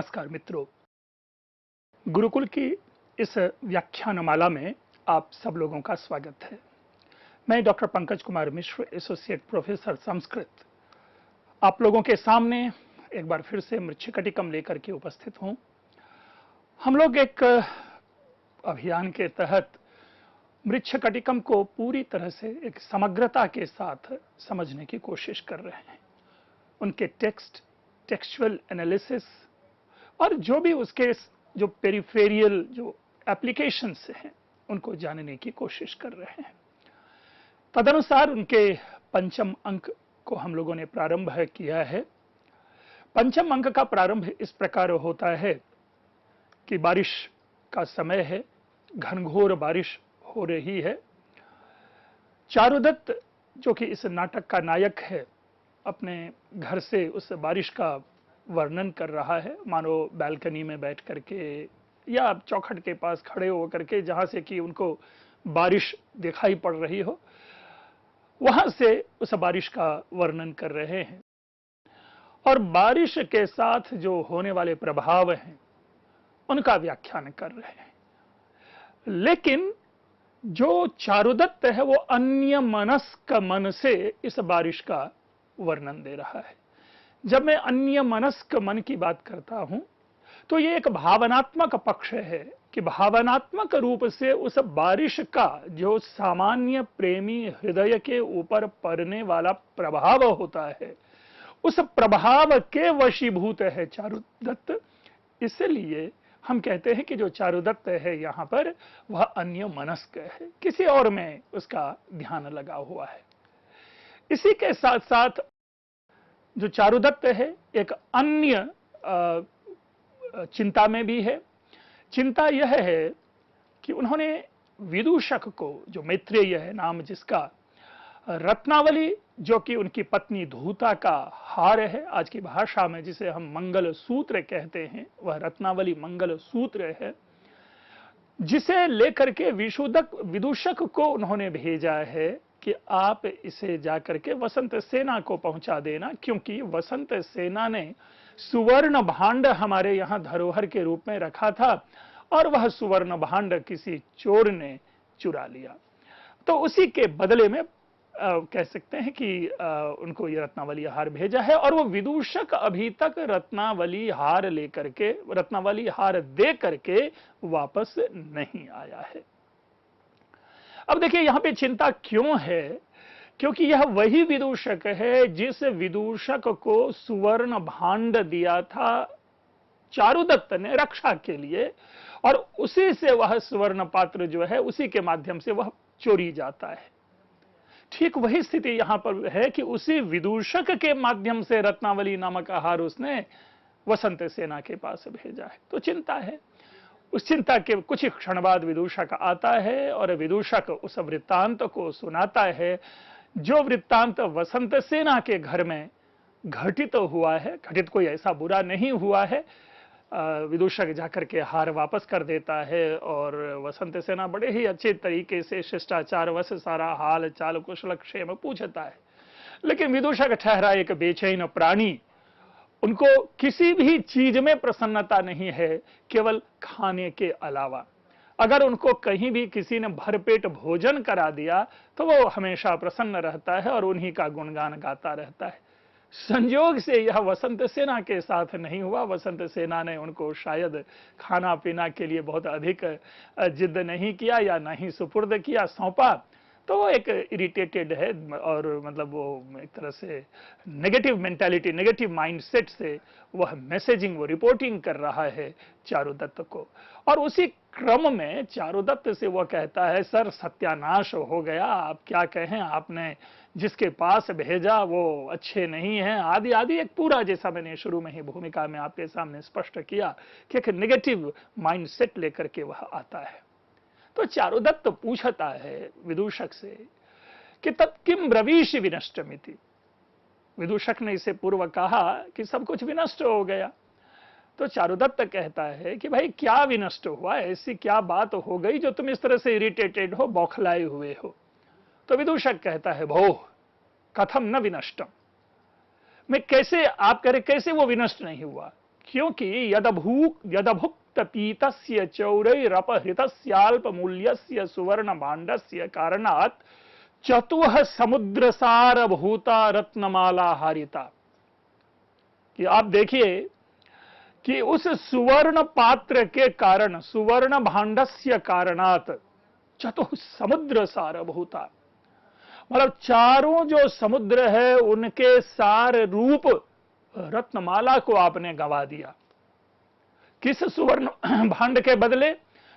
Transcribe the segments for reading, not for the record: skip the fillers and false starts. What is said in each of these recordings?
नमस्कार मित्रों, गुरुकुल की इस व्याख्यानमाला में आप सब लोगों का स्वागत है। मैं doctor Pankaj Kumar Mishra, associate professor Sanskrit, आप लोगों के सामने एक बार फिर से मृच्छकटिकम लेकर के उपस्थित हूं। हम लोग एक अभियान के तहत मृच्छकटिकम को पूरी तरह से एक समग्रता के साथ समझने की कोशिश कर रहे हैं। उनके टेक्सचुअल एनालिसिस और जो भी उसके जो पेरिफेरियल जो एप्लीकेशंस हैं उनको जानने की कोशिश कर रहे हैं। तदनुसार उनके पंचम अंक को हम लोगों ने प्रारंभ किया है। पंचम अंक का प्रारंभ इस प्रकार होता है कि बारिश का समय है, घनघोर बारिश हो रही है। चारुदत्त जो कि इस नाटक का नायक है, अपने घर से उस बारिश का वर्णन कर रहा है, मानो बालकनी में बैठ करके या चौखट के पास खड़े होकर के, जहां से कि उनको बारिश दिखाई पड़ रही हो, वहां से उस बारिश का वर्णन कर रहे हैं और बारिश के साथ जो होने वाले प्रभाव हैं उनका व्याख्यान कर रहे हैं। लेकिन जो चारुदत्त है वो अन्यमनस्क मन से इस बारिश का वर्णन दे रहा है। जब मैं अन्यमनस्क मन की बात करता हूं तो ये एक भावनात्मक पक्ष है कि भावनात्मक रूप से उस बारिश का जो सामान्य प्रेमी हृदय के ऊपर पड़ने वाला प्रभाव होता है, उस प्रभाव के वशीभूत है चारुदत्त। इसलिए हम कहते हैं कि जो चारुदत्त है यहां पर वह अन्यमनस्क है, किसी और में उसका ध्यान लगा हुआ है। इसी के साथ साथ जो चारुदत्त है एक अन्य चिंता में भी है। चिंता यह है कि उन्होंने विदूषक को, जो मैत्रेय है नाम जिसका, रत्नावली जो कि उनकी पत्नी धूता का हार है, आज की भाषा में जिसे हम मंगल सूत्र कहते हैं, वह रत्नावली मंगल सूत्र है, जिसे लेकर के विदूषक को उन्होंने भेजा है कि आप इसे जाकर के वसंत सेना को पहुंचा देना, क्योंकि वसंत सेना ने सुवर्ण भांड हमारे यहां धरोहर के रूप में रखा था और वह सुवर्ण भांड किसी चोर ने चुरा लिया। तो उसी के बदले में कह सकते हैं कि उनको ये रत्नावली हार भेजा है और वो विदूषक अभी तक रत्नावली हार लेकर के, रत्नावली हार दे करके वापस नहीं आया है। अब देखिए यहां पे चिंता क्यों है, क्योंकि यह वही विदूषक है जिस विदूषक को सुवर्ण भांड दिया था चारुदत्त ने रक्षा के लिए, और उसी से वह सुवर्ण पात्र जो है उसी के माध्यम से वह चोरी जाता है। ठीक वही स्थिति यहां पर है कि उसी विदूषक के माध्यम से रत्नावली नामक हार उसने वसंत सेना के पास भेजा है। तो चिंता है। उस चिंता के कुछ क्षण बाद विदूषक आता है और विदूषक उस वृत्तांत को सुनाता है, जो वृत्तांत वसंत सेना के घर में घटित हुआ है। घटित कोई ऐसा बुरा नहीं हुआ है। विदूषक जाकर के हार वापस कर देता है और वसंत सेना बड़े ही अच्छे तरीके से शिष्टाचार वश सारा हाल चाल कुशल क्षेम पूछता है। लेकिन विदूषक ठहरा एक बेचैन प्राणी, उनको किसी भी चीज में प्रसन्नता नहीं है केवल खाने के अलावा। अगर उनको कहीं भी किसी ने भरपेट भोजन करा दिया तो वो हमेशा प्रसन्न रहता है और उन्हीं का गुणगान गाता रहता है। संयोग से यह वसंत सेना के साथ नहीं हुआ। वसंत सेना ने उनको शायद खाना पीना के लिए बहुत अधिक जिद नहीं किया या नहीं सुपुर्द किया, सौंपा, तो वो एक इरिटेटेड है और मतलब वो एक तरह से नेगेटिव मेंटालिटी, नेगेटिव माइंडसेट से वह मैसेजिंग, वो रिपोर्टिंग कर रहा है चारुदत्त को। और उसी क्रम में चारुदत्त से वह कहता है, सर सत्यानाश हो गया, आप क्या कहें, आपने जिसके पास भेजा वो अच्छे नहीं हैं, आदि आदि। एक पूरा, जैसा मैंने शुरू में ही भूमिका में आपके सामने स्पष्ट किया कि एक नेगेटिव माइंडसेट लेकर के वह आता है। तो चारुदत्त पूछता है विदूषक से कि तत् किम ब्रवीषि विनष्टमिति। विदूषक ने इसे पूर्व कहा कि सब कुछ विनष्ट हो गया। तो चारुदत्त कहता है कि भाई क्या विनष्ट हुआ, ऐसी क्या बात हो गई जो तुम इस तरह से इरिटेटेड हो, बौखलाए हुए हो। तो विदूषक कहता है, भो कथम न विनष्टम, मैं कैसे, आप कह रहे कैसे वो विनष्ट नहीं हुआ, क्योंकि यदभुक्त पीतस्य चौरैरपहृतस्याल्प मूल्यस्य सुवर्ण भाण्डस्य कारणात् चतुः समुद्रसार भूता रत्नमाला हारिता। कि आप देखिए कि उस सुवर्ण पात्र के कारण, सुवर्ण भाण्डस्य कारणात् चतुः समुद्र सार भूता, मतलब चारों जो समुद्र है उनके सार रूप रत्नमाला को आपने गंवा दिया। किस सुवर्ण भांड के बदले?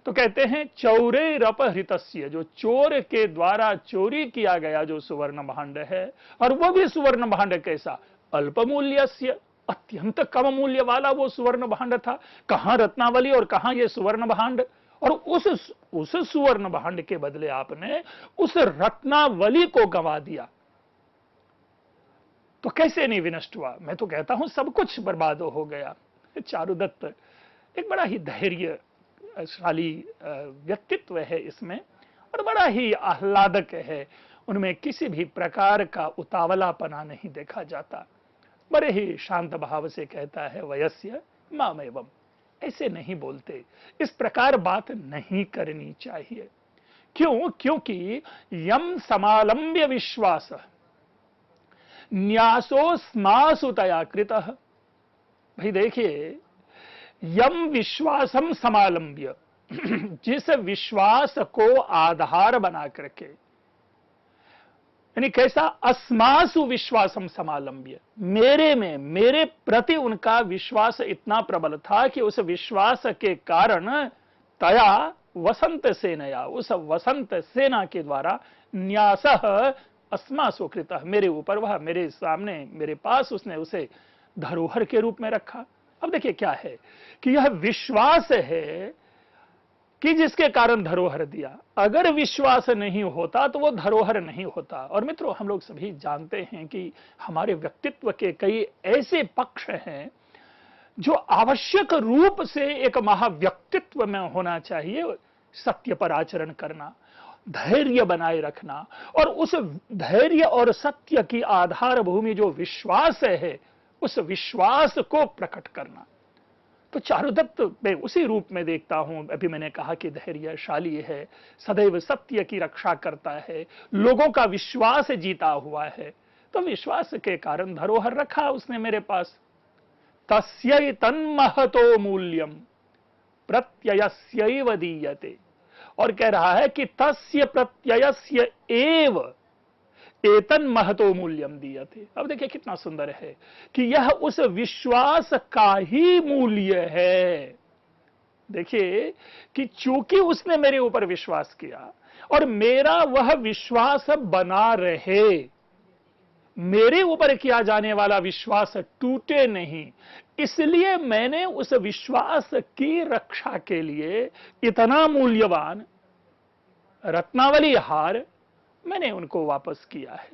तो कहते हैं चौरैरपहृतस्य, जो चोर के द्वारा चोरी किया गया जो सुवर्ण भांड है, और वह भी सुवर्ण भांड कैसा? अल्पमूल्यस्य, अत्यंत कम मूल्य वाला वो सुवर्ण भांड था। कहां रत्नावली और कहां ये सुवर्ण भांड? और उस सुवर्ण भांड के बदले आपने उस रत्नावली को गंवा दिया, तो कैसे नहीं विनष्ट हुआ? मैं तो कहता हूं सब कुछ बर्बाद हो गया। चारुदत्त एक बड़ा ही धैर्यशाली व्यक्तित्व है इसमें, और बड़ा ही आह्लादक है। उनमें किसी भी प्रकार का उतावलापना नहीं देखा जाता। बड़े ही शांत भाव से कहता है वयस्य मामेवम। ऐसे नहीं बोलते, इस प्रकार बात नहीं करनी चाहिए। क्यों? क्योंकि यम समालंब्य विश्वास न्यासो स्मासु तया कृतः। भाई देखिए, यम विश्वासम समालंब्य, जिस विश्वास को आधार बना करके, यानी कैसा? अस्मासु विश्वासम समालंब्य, मेरे में, मेरे प्रति उनका विश्वास इतना प्रबल था कि उस विश्वास के कारण तया वसंत सेनया, उस वसंत सेना के द्वारा न्यासः अस्मासु कृतः, मेरे ऊपर, वह मेरे सामने, मेरे पास उसने उसे धरोहर के रूप में रखा। अब देखिए क्या है कि यह विश्वास है कि जिसके कारण धरोहर दिया। अगर विश्वास नहीं होता तो वो धरोहर नहीं होता। और मित्रों, हम लोग सभी जानते हैं कि हमारे व्यक्तित्व के कई ऐसे पक्ष हैं जो आवश्यक रूप से एक महाव्यक्तित्व में होना चाहिए। सत्य पर आचरण करना, धैर्य बनाए रखना, और उस धैर्य और सत्य की आधार भूमि जो विश्वास है, उस विश्वास को प्रकट करना। तो चारुदत्त मैं उसी रूप में देखता हूं। अभी मैंने कहा कि धैर्यशाली है, सदैव सत्य की रक्षा करता है, लोगों का विश्वास जीता हुआ है। तो विश्वास के कारण धरोहर रखा उसने मेरे पास। तस्यै तन्महतो मूल्यम प्रत्ययस्यैव दीयते, और कह रहा है कि तस्य प्रत्ययस्य एव एतन महतो मूल्यम दीयते। अब देखिए कितना सुंदर है कि यह उस विश्वास का ही मूल्य है। देखिए कि चूंकि उसने मेरे ऊपर विश्वास किया और मेरा वह विश्वास बना रहे, मेरे ऊपर किया जाने वाला विश्वास टूटे नहीं, इसलिए मैंने उस विश्वास की रक्षा के लिए इतना मूल्यवान रत्नावली हार मैंने उनको वापस किया है।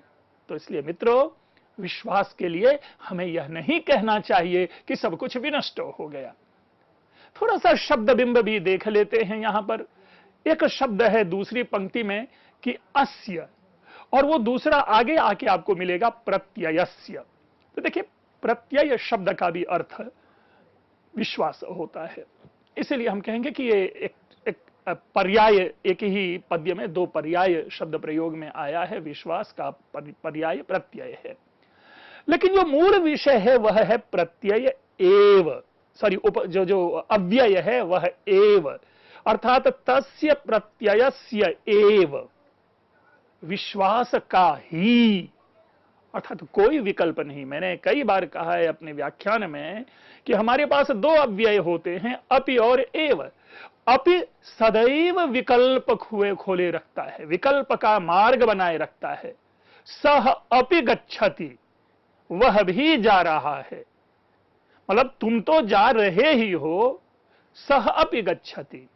तो इसलिए मित्रों, विश्वास के लिए हमें यह नहीं कहना चाहिए कि सब कुछ विनष्ट हो गया। थोड़ा सा शब्द बिंब भी देख लेते हैं। यहां पर एक शब्द है दूसरी पंक्ति में कि अस्य, और वो दूसरा आगे आके आपको मिलेगा प्रत्ययस्य। तो देखिए, प्रत्यय शब्द का भी अर्थ विश्वास होता है। इसलिए हम कहेंगे कि ये एक पर्याय, एक ही पद्य में दो पर्याय शब्द प्रयोग में आया है। विश्वास का पर्याय प्रत्यय है, लेकिन जो मूल विषय है वह है प्रत्यय एव, जो अव्यय है वह एव, अर्थात तस्य प्रत्ययस्य एव, विश्वास का ही, अर्थात कोई विकल्प नहीं। मैंने कई बार कहा है अपने व्याख्यान में कि हमारे पास दो अव्यय होते हैं, अपि और एव। अपि सदैव विकल्प खोले रखता है, विकल्प का मार्ग बनाए रखता है। सह अपि गच्छति, वह भी जा रहा है, मतलब तुम तो जा रहे ही हो, सह अपि गच्छति।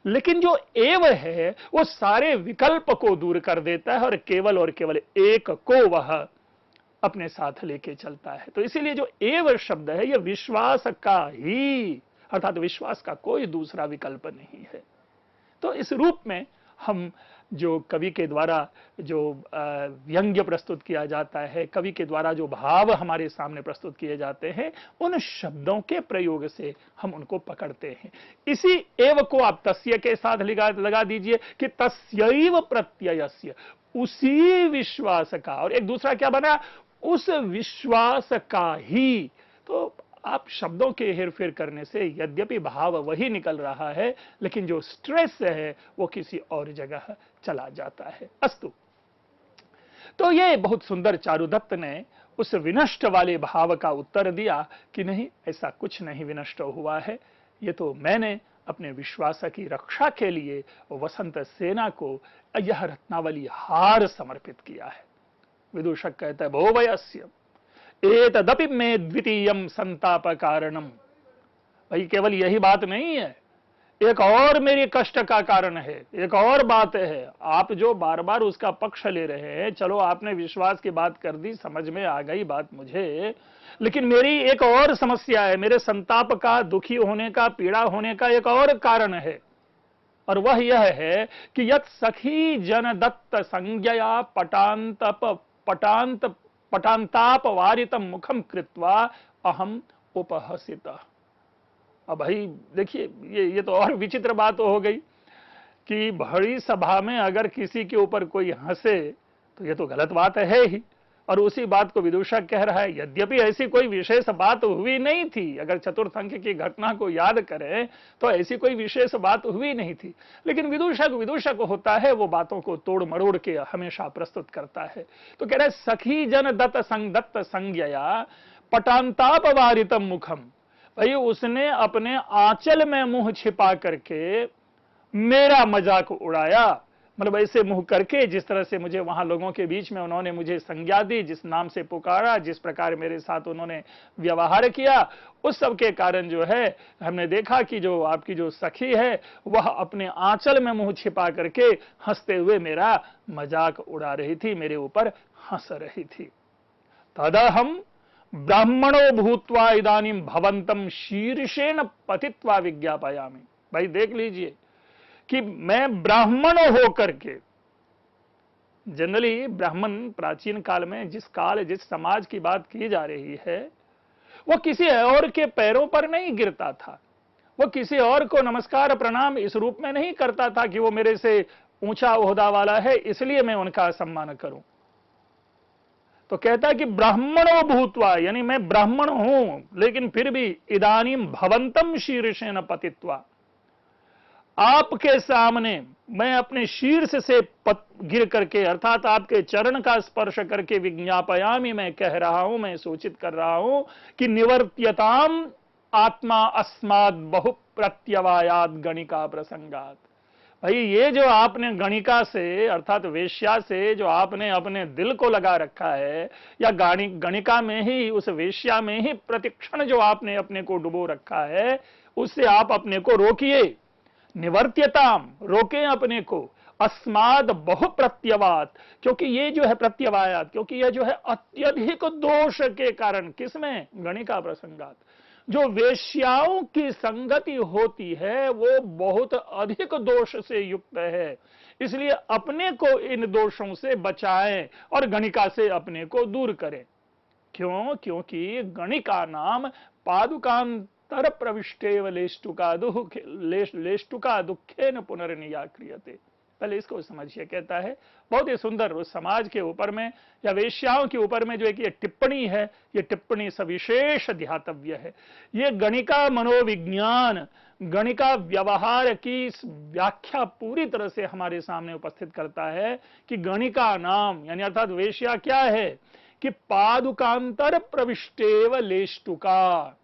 लेकिन जो एव है वो सारे विकल्प को दूर कर देता है और केवल एक को वह अपने साथ लेके चलता है। तो इसीलिए जो एव शब्द है यह विश्वास का ही, अर्थात विश्वास का कोई दूसरा विकल्प नहीं है। तो इस रूप में हम जो कवि के द्वारा जो व्यंग्य प्रस्तुत किया जाता है, कवि के द्वारा जो भाव हमारे सामने प्रस्तुत किए जाते हैं, उन शब्दों के प्रयोग से हम उनको पकड़ते हैं। इसी एव को आप तस्य के साथ लगा दीजिए कि तस्यैव प्रत्ययस्य, उसी विश्वास का, और एक दूसरा क्या बना, उस विश्वास का ही। तो आप शब्दों के हेरफेर करने से यद्यपि भाव वही निकल रहा है, लेकिन जो स्ट्रेस है वो किसी और जगह चला जाता है। अस्तु, तो ये बहुत सुंदर चारुदत्त ने उस विनष्ट वाले भाव का उत्तर दिया कि नहीं, ऐसा कुछ नहीं विनष्ट हुआ है, ये तो मैंने अपने विश्वास की रक्षा के लिए वसंत सेना को यह रत्नावली हार समर्पित किया है। विदूषक कहता है, भो वयस्य एतदपि में द्वितीयम संताप कारणम। भाई केवल यही बात नहीं है, एक और मेरे कष्ट का कारण है, एक और बात है। आप जो बार बार उसका पक्ष ले रहे हैं, चलो आपने विश्वास की बात कर दी, समझ में आ गई बात मुझे, लेकिन मेरी एक और समस्या है, मेरे संताप का, दुखी होने का, पीड़ा होने का एक और कारण है, और वह यह है कि यत् सखी जन दत्त संज्ञया पटांताप वारितम मुखम कृत्वा अहम उपहसिता। अब भाई देखिए, ये तो और विचित्र बात हो गई कि बड़ी सभा में अगर किसी के ऊपर कोई हंसे तो ये तो गलत बात है ही, और उसी बात को विदूषक कह रहा है। यद्यपि ऐसी कोई विशेष बात हुई नहीं थी, अगर चतुर्थ की घटना को याद करें तो ऐसी कोई विशेष बात हुई नहीं थी, लेकिन विदूषक होता है, वो बातों को तोड़ मरोड़ के हमेशा प्रस्तुत करता है। तो कह रहा है, सखी जन दत्त संज्ञया पटांताप वारितम मुखम। भाई उसने अपने आंचल में मुंह छिपा करके मेरा मजाक उड़ाया, मतलब ऐसे मुंह करके जिस तरह से मुझे वहां लोगों के बीच में उन्होंने मुझे संज्ञा दी, जिस नाम से पुकारा, जिस प्रकार मेरे साथ उन्होंने व्यवहार किया, उस सब के कारण जो है हमने देखा कि जो आपकी जो सखी है वह अपने आंचल में मुंह छिपा करके हंसते हुए मेरा मजाक उड़ा रही थी, मेरे ऊपर हंस रही थी। तदहम ब्राह्मणो भूत्वा इदानीम भवंतम शीर्षेण पतित्वा विज्ञापयामि। भाई देख लीजिए कि मैं ब्राह्मण होकर के, जनरली ब्राह्मण प्राचीन काल में जिस समाज की बात की जा रही है, वो किसी और के पैरों पर नहीं गिरता था, वो किसी और को नमस्कार प्रणाम इस रूप में नहीं करता था कि वो मेरे से ऊंचा ओहदा वाला है इसलिए मैं उनका सम्मान करूं। तो कहता है कि ब्राह्मणो भूत्वा, यानी मैं ब्राह्मण हूं, लेकिन फिर भी इदानीम भवंतम शीर्षेण पतित्वा, आपके सामने मैं अपने शीर्ष से गिर करके, अर्थात आपके चरण का स्पर्श करके विज्ञापयामि, मैं कह रहा हूं, मैं सूचित कर रहा हूं कि निवर्त्यताम आत्मा अस्माद बहु प्रत्यवायात गणिका प्रसंगात। भाई ये जो आपने गणिका से, अर्थात वेश्या से जो आपने अपने दिल को लगा रखा है, या गणिका में ही, उस वेश्या में ही प्रतिक्षण जो आपने अपने को डुबो रखा है, उससे आप अपने को रोकिए। निवर्त्यताम, रोकें अपने को, अस्माद बहु प्रत्यवात, क्योंकि ये जो है प्रत्यवायात, क्योंकि यह जो है अत्यधिक दोष के कारण, किसमें, गणिका प्रसंगात, जो वेश्याओं की संगति होती है वो बहुत अधिक दोष से युक्त है, इसलिए अपने को इन दोषों से बचाएं और गणिका से अपने को दूर करें। क्यों? क्योंकि गणिका नाम पादुकांतर प्रविष्टेव लेष्टुका दुखेन पुनर्निया क्रियते। पहले इसको समझिए। कहता है बहुत ही सुंदर, उस समाज के ऊपर में या वेश्याओं के ऊपर में जो एक ये टिप्पणी है, ये टिप्पणी सविशेष ध्यातव्य है। ये गणिका मनोविज्ञान, गणिका व्यवहार की व्याख्या पूरी तरह से हमारे सामने उपस्थित करता है कि गणिका नाम यानी अर्थात वेश्या क्या है कि पादुकांतर प्रविष्टेव लेष्टुका।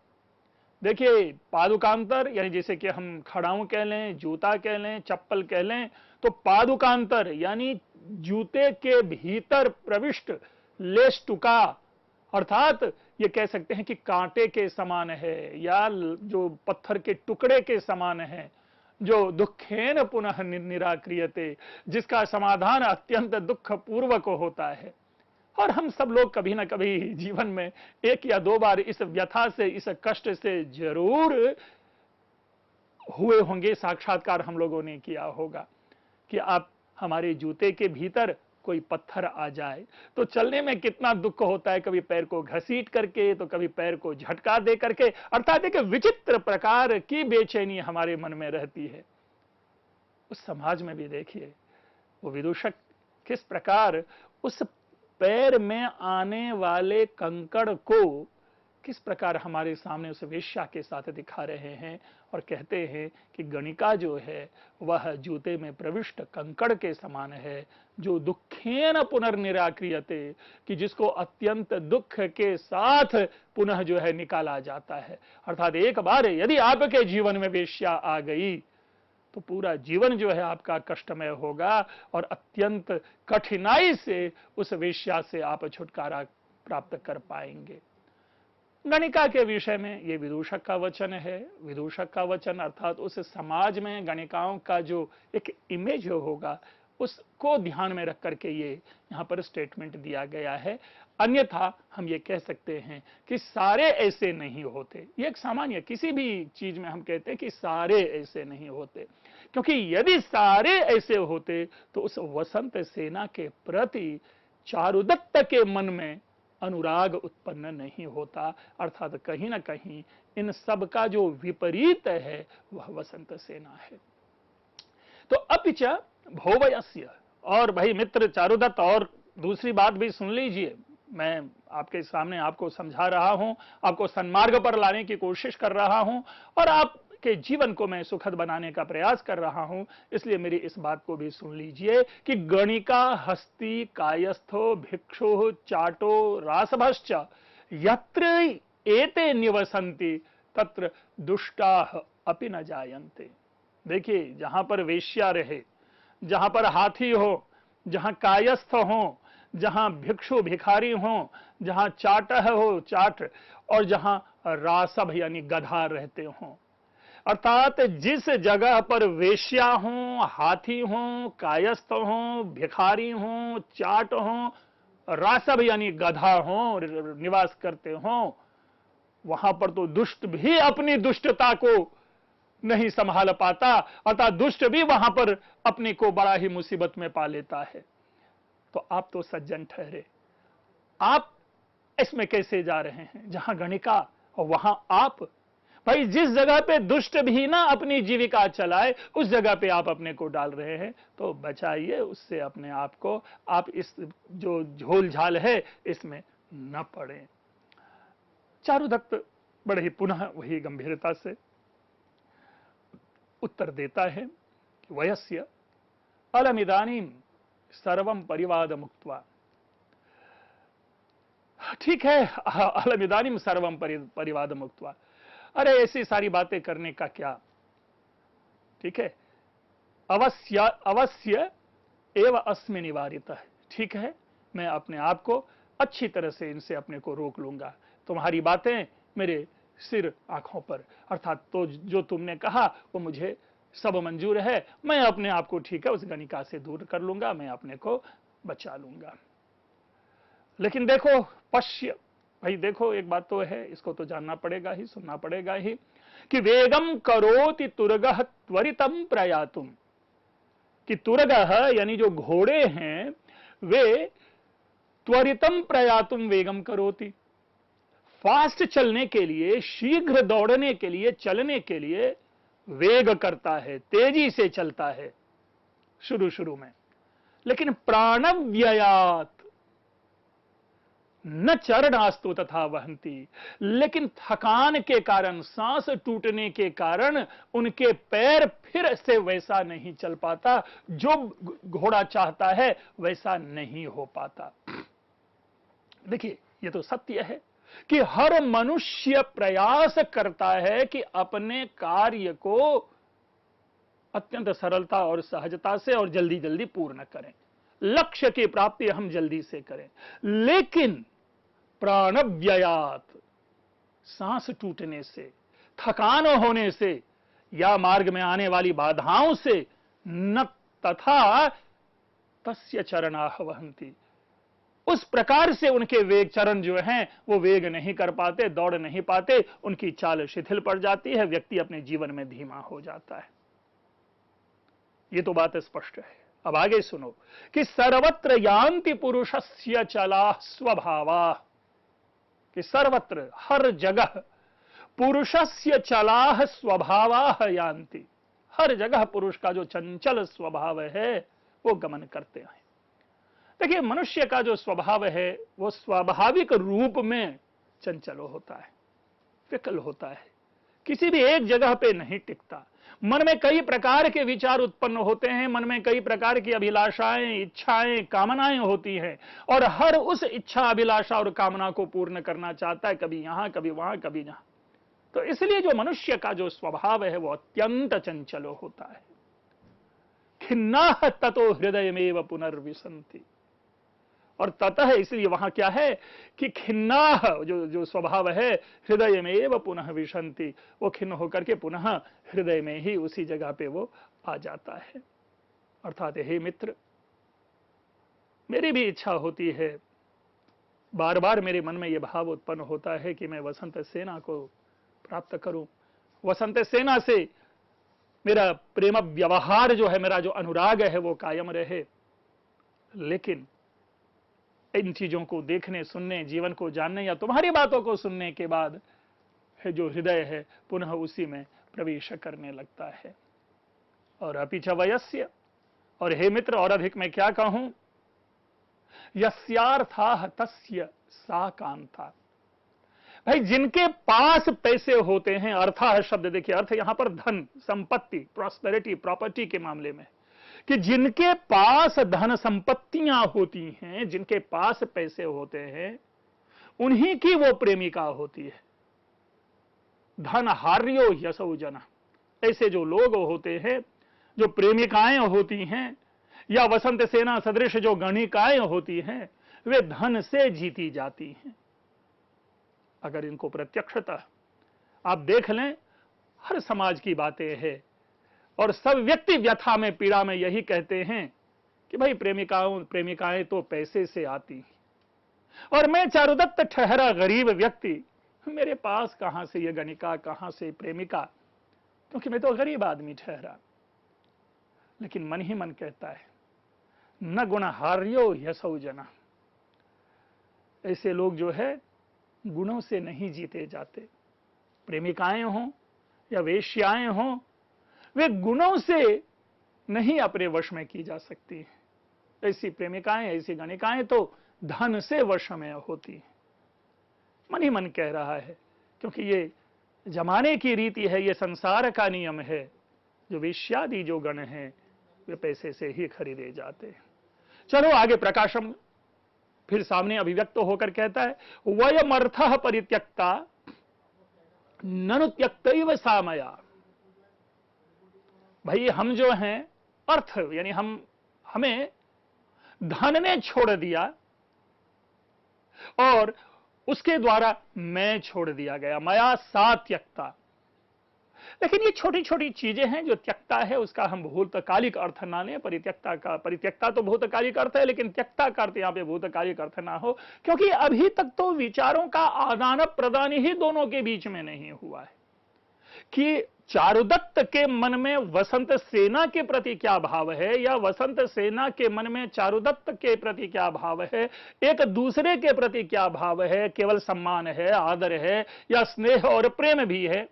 देखिए पादुकांतर यानी जैसे कि हम खड़ाऊं कह लें, जूता कह लें, चप्पल कह लें, तो पादुकांतर यानी जूते के भीतर प्रविष्ट लेष्टुका, अर्थात ये कह सकते हैं कि कांटे के समान है या जो पत्थर के टुकड़े के समान है, जो दुखेन पुनः निराक्रियते, जिसका समाधान अत्यंत दुख पूर्वक होता है। और हम सब लोग कभी ना कभी जीवन में एक या दो बार इस व्यथा से, इस कष्ट से जरूर हुए होंगे, साक्षात्कार हम लोगों ने किया होगा कि आप हमारे जूते के भीतर कोई पत्थर आ जाए तो चलने में कितना दुख होता है, कभी पैर को घसीट करके तो कभी पैर को झटका दे करके, अर्थात एक विचित्र प्रकार की बेचैनी हमारे मन में रहती है। उस समाज में भी देखिए वो विदूषक किस प्रकार उस पैर में आने वाले कंकड़ को किस प्रकार हमारे सामने उस वेश्या के साथ दिखा रहे हैं और कहते हैं कि गणिका जो है वह जूते में प्रविष्ट कंकड़ के समान है, जो दुखेन पुनर्निराक्रियते, कि जिसको अत्यंत दुख के साथ पुनः जो है निकाला जाता है। अर्थात एक बार यदि आपके जीवन में वेश्या आ गई तो पूरा जीवन जो है आपका कष्टमय होगा और अत्यंत कठिनाई से उस वेश्या से आप छुटकारा प्राप्त कर पाएंगे। गणिका के विषय में ये विदूषक का वचन है। विदूषक का वचन अर्थात उस समाज में गणिकाओं का जो एक इमेज होगा उसको ध्यान में रख करके ये यहाँ पर स्टेटमेंट दिया गया है। अन्यथा हम ये कह सकते हैं कि सारे ऐसे नहीं होते। ये एक सामान्य किसी भी चीज में हम कहते हैं कि सारे ऐसे नहीं होते, क्योंकि यदि सारे ऐसे होते तो उस वसंत सेना के प्रति चारुदत्त के मन में अनुराग उत्पन्न नहीं होता। अर्थात कहीं ना कहीं इन सब का जो विपरीत है वह वसंत सेना है। तो अपिच भोवयस्य, और भाई मित्र चारुदत्त और दूसरी बात भी सुन लीजिए, मैं आपके सामने आपको समझा रहा हूं, आपको सन्मार्ग पर लाने की कोशिश कर रहा हूं और आपके जीवन को मैं सुखद बनाने का प्रयास कर रहा हूं, इसलिए मेरी इस बात को भी सुन लीजिए कि गणिका हस्ती कायस्थो भिक्षु चाटो रासभश्च यत्र एते निवसन्ति तत्र दुष्टाः अपि न जायन्ते। देखिए जहां पर वेश्या रहे, जहां पर हाथी हो, जहां कायस्थ हो, जहां भिक्षु भिखारी हो, जहां चाटह हो चाट, और जहां रासभ यानी गधा रहते हो, अर्थात जिस जगह पर वेश्या हो, हाथी हो, कायस्थ हो, भिखारी हो, चाट हो, रासभ यानी गधा हो निवास करते हो, वहां पर तो दुष्ट भी अपनी दुष्टता को नहीं संभाल पाता, अर्थात दुष्ट भी वहां पर अपने को बड़ा ही मुसीबत में पा लेता है। तो आप तो सज्जन ठहरे, आप इसमें कैसे जा रहे हैं? जहां गणिका और वहां आप, भाई जिस जगह पे दुष्ट भी ना अपनी जीविका चलाए उस जगह पे आप अपने को डाल रहे हैं, तो बचाइए उससे अपने आप को, आप इस जो झोल झाल है इसमें न पड़े। चारुदत्त बड़े ही पुनः वही गंभीरता से उत्तर देता है कि वयस्य अलमिदानीम सर्वम परिवाद मुक्त्वा। ठीक है, अलमिदानीम सर्वम परिवाद मुक्त्वा, अरे ऐसी सारी बातें करने का क्या, ठीक है, अवश्य अवश्य एव अस्मि निवारितः, ठीक है मैं अपने आप को अच्छी तरह से इनसे अपने को रोक लूंगा, तुम्हारी बातें मेरे सिर आंखों पर, अर्थात तो जो तुमने कहा वो मुझे सब मंजूर है, मैं अपने आप को ठीक है उस गणिका से दूर कर लूंगा, मैं अपने को बचा लूंगा। लेकिन देखो पश्य, भाई देखो एक बात तो है, इसको तो जानना पड़ेगा ही, सुनना पड़ेगा ही, कि वेगम करोति तुरगः त्वरितम प्रयातुम, कि तुरगः यानी जो घोड़े हैं वे त्वरितम प्रयातुम वेगम करोति, फास्ट चलने के लिए, शीघ्र दौड़ने के लिए, चलने के लिए वेग करता है, तेजी से चलता है शुरू में, लेकिन प्राणव्ययात न चरणास्तु तथा वहंती, लेकिन थकान के कारण, सांस टूटने के कारण उनके पैर फिर से वैसा नहीं चल पाता, जो घोड़ा चाहता है वैसा नहीं हो पाता। देखिए ये तो सत्य है कि हर मनुष्य प्रयास करता है कि अपने कार्य को अत्यंत सरलता और सहजता से और जल्दी जल्दी पूर्ण करें, लक्ष्य की प्राप्ति हम जल्दी से करें, लेकिन प्राणव्ययात, सांस टूटने से, थकान होने से या मार्ग में आने वाली बाधाओं से न तथा तस्य चरणाः वहन्ति, उस प्रकार से उनके वेग चरण जो हैं वो वेग नहीं कर पाते, दौड़ नहीं पाते, उनकी चाल शिथिल पड़ जाती है, व्यक्ति अपने जीवन में धीमा हो जाता है। ये तो बात स्पष्ट है। अब आगे सुनो कि सर्वत्र यान्ति पुरुषस्य चला स्वभावा, कि सर्वत्र हर जगह पुरुषस्य चलाह स्वभावाह यान्ति, हर जगह पुरुष का जो चंचल स्वभाव है वो गमन करते हैं। देखिए मनुष्य का जो स्वभाव है वो स्वाभाविक रूप में चंचल होता है, विकल होता है, किसी भी एक जगह पे नहीं टिकता। मन में कई प्रकार के विचार उत्पन्न होते हैं, मन में कई प्रकार की अभिलाषाएं, इच्छाएं, कामनाएं होती हैं, और हर उस इच्छा, अभिलाषा और कामना को पूर्ण करना चाहता है, कभी यहां कभी वहां कभी यहां। तो इसलिए जो मनुष्य का जो स्वभाव है वो अत्यंत चंचल होता है। खिन्नाह ततो हृदयमेव पुनर्विशन्ति, और ततः इसलिए वहां क्या है कि खिन्नाह जो स्वभाव है हृदयमेव पुनः विशन्ति, वो खिन्न होकर के पुनः हृदय में ही उसी जगह पे वो आ जाता है। अर्थात हे मित्र, मेरी भी इच्छा होती है, बार बार मेरे मन में यह भाव उत्पन्न होता है कि मैं वसंत सेना को प्राप्त करूं, वसंत सेना से मेरा प्रेम व्यवहार जो है, मेरा जो अनुराग है वो कायम रहे। लेकिन इन चीजों को देखने, सुनने, जीवन को जानने या तुम्हारी बातों को सुनने के बाद जो हृदय है पुनः उसी में प्रवेश करने लगता है। और अपि च वयस्य, और हे मित्र और अधिक मैं क्या कहूं, यस्यार्थाः तस्य सा कांता। भाई जिनके पास पैसे होते हैं, अर्थाः शब्द देखिए, अर्थ यहां पर धन, संपत्ति, प्रॉस्पेरिटी, प्रॉपर्टी के मामले में, कि जिनके पास धन संपत्तियां होती हैं, जिनके पास पैसे होते हैं, उन्हीं की वो प्रेमिका होती है। धन हार्यो यसौ जना, ऐसे जो लोग होते हैं, जो प्रेमिकाएं होती हैं, या वसंत सेना सदृश जो गणिकाएं होती हैं, वे धन से जीती जाती हैं। अगर इनको प्रत्यक्षतः आप देख लें, हर समाज की बातें हैं, और सब व्यक्ति व्यथा में, पीड़ा में यही कहते हैं कि भाई प्रेमिकाएं तो पैसे से आती, और मैं चारुदत्त ठहरा गरीब व्यक्ति, मेरे पास कहां से ये गणिका, कहां से प्रेमिका, क्योंकि मैं तो गरीब आदमी ठहरा। लेकिन मन ही मन कहता है, न गुणहार्यो यसौ जना, ऐसे लोग जो है गुणों से नहीं जीते जाते। प्रेमिकाएं हों या वेश्याएं हों, वे गुणों से नहीं अपने वश में की जा सकती। ऐसी प्रेमिकाएं, ऐसी गणिकाएं तो धन से वश में होती। मन ही मन कह रहा है, क्योंकि ये जमाने की रीति है, ये संसार का नियम है। जो वेश्यादि जो गण हैं वे पैसे से ही खरीदे जाते हैं। चलो आगे प्रकाशम फिर सामने अभिव्यक्त होकर कहता है, वयमर्थः परित्यक्ता ननु त्यक्तैव सामया। भाई हम जो हैं, अर्थ यानी हमें धन ने छोड़ दिया, और उसके द्वारा मैं छोड़ दिया गया, मया सा त्यक्ता। लेकिन ये छोटी छोटी चीजें हैं जो त्यक्ता है, उसका हम भूतकालिक अर्थ ना लें। परित्यक्ता तो भूतकालिक अर्थ है, लेकिन त्यक्ता का अर्थ यहां पे भूतकालिक अर्थ ना हो, क्योंकि अभी तक तो विचारों का आदान प्रदान ही दोनों के बीच में नहीं हुआ है कि चारुदत्त के मन में वसंत सेना के प्रति क्या भाव है, या वसंत सेना के मन में चारुदत्त के प्रति क्या भाव है, एक दूसरे के प्रति क्या भाव है, केवल सम्मान है, आदर है, या स्नेह और प्रेम भी है।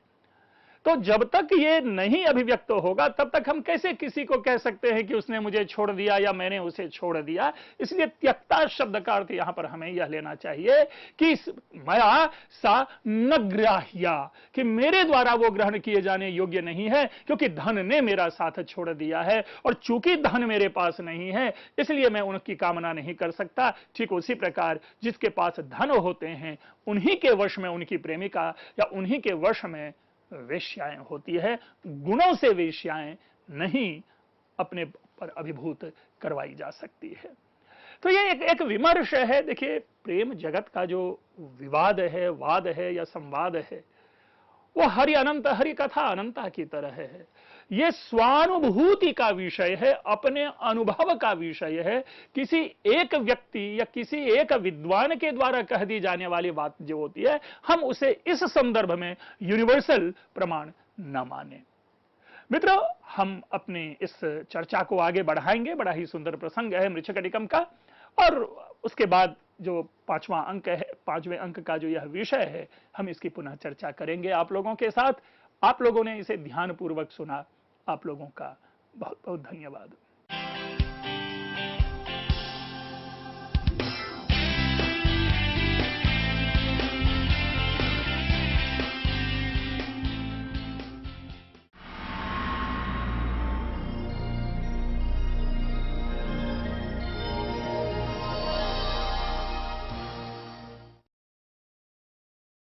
तो जब तक ये नहीं अभिव्यक्त होगा, तब तक हम कैसे किसी को कह सकते हैं कि उसने मुझे छोड़ दिया या मैंने उसे छोड़ दिया। इसलिए त्यक्ता शब्द का अर्थ यहां पर हमें यह लेना चाहिए कि मया सा न ग्राह्या, कि मेरे द्वारा वो ग्रहण किए जाने योग्य नहीं है, क्योंकि धन ने मेरा साथ छोड़ दिया है, और चूंकि धन मेरे पास नहीं है इसलिए मैं उनकी कामना नहीं कर सकता। ठीक उसी प्रकार जिसके पास धन होते हैं, उन्हीं के वश में उनकी प्रेमिका या उन्हीं के वश में वेश्याएं होती है। गुणों से वेश्याएं नहीं अपने पर अभिभूत करवाई जा सकती है। तो ये एक विमर्श है। देखिए, प्रेम जगत का जो विवाद है, वाद है या संवाद है, वो हरि अनंत, हरि कथा अनंता की तरह है। ये स्वानुभूति का विषय है, अपने अनुभव का विषय है। किसी एक व्यक्ति या किसी एक विद्वान के द्वारा कह दी जाने वाली बात जो होती है, हम उसे इस संदर्भ में यूनिवर्सल प्रमाण न माने। मित्रों, हम अपने इस चर्चा को आगे बढ़ाएंगे। बड़ा ही सुंदर प्रसंग है मृच्छकटिकम का, और उसके बाद जो पांचवें अंक का जो यह विषय है, हम इसकी पुनः चर्चा करेंगे आप लोगों के साथ। आप लोगों ने इसे ध्यानपूर्वक सुना, आप लोगों का बहुत बहुत धन्यवाद।